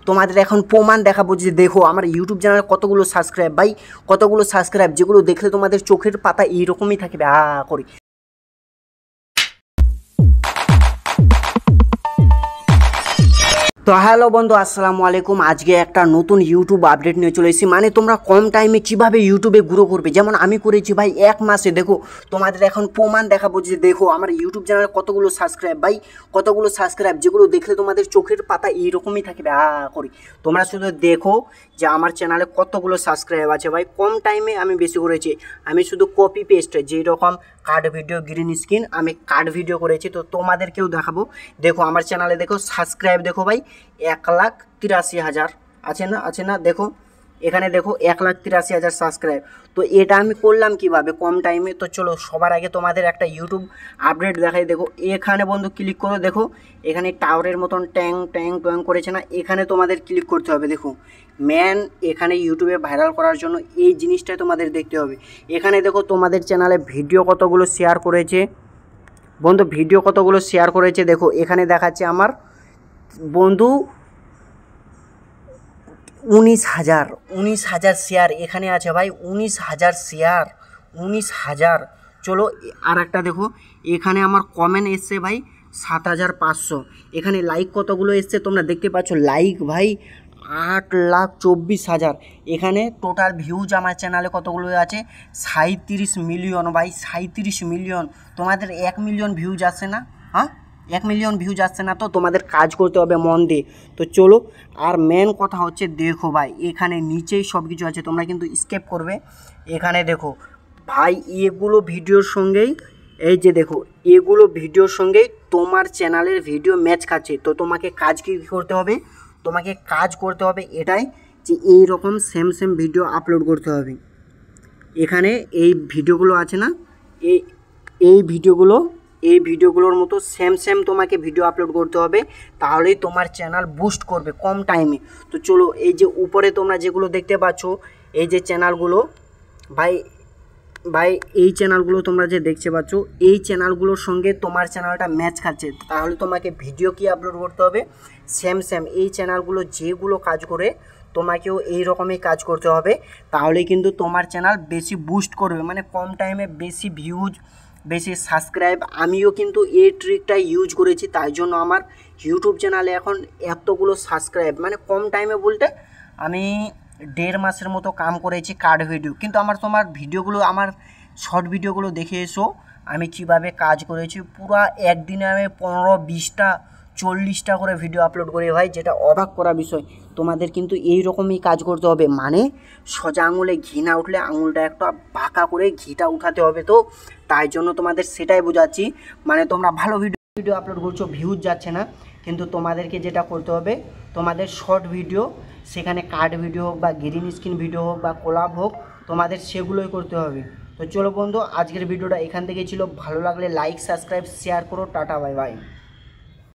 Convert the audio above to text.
তোমাদের এখন প্রমাণ দেখাবো যে দেখো আমার ইউটিউব চ্যানেলে কতগুলো সাবস্ক্রাইব ভাই, কতগুলো সাবস্ক্রাইব যেগুলো দেখলে তোমাদের চোখের পাতা এইরকমই থাকবে করে। তো হ্যালো বন্ধু, আসসালামু আলাইকুম। আজকে একটা নতুন ইউটিউব আপডেট নিয়ে চলে এসেছি। মানে তোমরা কম টাইমে কিভাবে ইউটিউবে গ্রো করবে, যেমন আমি করেছি ভাই 1 মাসে। দেখো তোমাদের এখন প্রমাণ দেখাবো যে দেখো আমার ইউটিউব চ্যানেলে কতগুলো সাবস্ক্রাইব ভাই, কতগুলো সাবস্ক্রাইব যেগুলো দেখলে তোমাদের চোখের পাতা এইরকমই থাকবে করে। তোমরা শুধু দেখো যে আমার চ্যানেলে কতগুলো সাবস্ক্রাইব আছে ভাই। কম টাইমে আমি বেশি করেছি। আমি শুধু কপি পেস্ট যেই রকম কার্ড ভিডিও গ্রিন স্ক্রিন আমি কার্ড ভিডিও করেছি, তো তোমাদেরকেও দেখাবো। দেখো আমার চ্যানেলে দেখো সাবস্ক্রাইব দেখো ভাই 1,83,000 আছে না দেখো এখানে দেখো 1,83,000 সাবস্ক্রাইব। তো এটা আমি করলাম কিভাবে কম টাইমে। তো চলো সবার আগে তোমাদের একটা ইউটিউব আপডেট দেখাই। দেখো এখানে বন্ধু ক্লিক করো, দেখো এখানে টাওয়ারের মতন ট্যাং ট্যাং ট্যাং করেছে না, এখানে তোমাদের ক্লিক করতে হবে। দেখো ম্যান এখানে ইউটিউবে ভাইরাল করার জন্য এই জিনিসটাই তোমাদের দেখতে হবে। এখানে দেখো তোমাদের চ্যানেলে ভিডিও কতগুলো শেয়ার করেছে বন্ধু, ভিডিও কতগুলো শেয়ার করেছে দেখো এখানে দেখাচ্ছে আমার বন্ধু 19,000 শেয়ার এখানে আছে ভাই। 19,000 শেয়ার, 19,000। চলো আর একটা দেখো এখানে আমার কমেন্ট এসছে ভাই 7,500। এখানে লাইক কতগুলো এসছে তোমরা দেখতে পাচ্ছ, লাইক ভাই 8,24,000। এখানে টোটাল ভিউজ আমার চ্যানেলে কতগুলো আছে 37 মিলিয়ন ভাই, 37 মিলিয়ন। তোমাদের 1 মিলিয়ন ভিউজ আসছে না? হ্যাঁ 1 মিলিয়ন ভিউজ আসছে না? তো তোমাদের কাজ করতে হবে মন দিয়ে। তো চলো আর মেন কথা হচ্ছে দেখো ভাই এখানে নিচেই সব কিছু আছে, তোমরা কিন্তু স্কিপ করবে। এখানে দেখো ভাই এগুলো ভিডিওর সঙ্গেই, এই যে দেখো এগুলো ভিডিওর সঙ্গেই তোমার চ্যানেলের ভিডিও ম্যাচ খাচ্ছে। তো তোমাকে কাজ কী করতে হবে, তোমাকে কাজ করতে হবে এটাই যে এই রকম সেম ভিডিও আপলোড করতে হবে। এখানে এই ভিডিওগুলো আছে না, এই ভিডিওগুলোর মতো সেম তোমাকে ভিডিও আপলোড করতে হবে, তাহলেই তোমার চ্যানেল বুস্ট করবে কম টাইমে। তো চলো এই যে উপরে তোমরা যেগুলো দেখতে পাচ্ছ এই যে চ্যানেলগুলো ভাই এই চ্যানেলগুলো তোমরা যে দেখতে পাচ্ছ এই চ্যানেলগুলোর সঙ্গে তোমার চ্যানেলটা ম্যাচ খাচ্ছে, তাহলে তোমাকে ভিডিও কি আপলোড করতে হবে সেম এই চ্যানেলগুলো যেগুলো কাজ করে তোমাকেও এই রকমই কাজ করতে হবে, তাহলেই কিন্তু তোমার চ্যানেল বেশি বুস্ট করবে। মানে কম টাইমে বেশি ভিউজ, বেশি সাবস্ক্রাইব। আমিও কিন্তু এই ট্রিকটা ইউজ করেছি, তাই জন্য আমার ইউটিউব চ্যানেলে এখন এতগুলো সাবস্ক্রাইব। মানে কম টাইমে বলতে আমি 1.5 মাসের মতো কাম করেছি কার্ড ভিডিও। কিন্তু তোমার ভিডিওগুলো, আমার শর্ট ভিডিওগুলো দেখে এসো আমি কিভাবে কাজ করেছি। পুরো একদিনে আমি 15, 20টা, 40টা করে ভিডিও আপলোড করি ভাই, যেটা অবাক করা বিষয়। তোমাদের কিন্তু এই রকমই কাজ করতে হবে। মানে সোজা আঙুলে ঘি না উঠলে আঙুলটা একটা বাঁকা করে ঘিটা উঠাতে হবে। তো তাই জন্য তোমাদের সেটাই বোঝাচ্ছি। মানে তোমরা ভালো ভিডিও আপলোড করছো, ভিউজ যাচ্ছে না, কিন্তু তোমাদেরকে যেটা করতে হবে তোমাদের শর্ট ভিডিও, সেখানে কার্ড ভিডিও হোক বা গ্রিন স্ক্রিন ভিডিও হোক বা কোলাব হোক, তোমাদের সেগুলোই করতে হবে। তো চলো বন্ধু আজকের ভিডিওটা এখান থেকে ছিল। ভালো লাগলে লাইক, সাবস্ক্রাইব, শেয়ার করো। Tata, bye bye.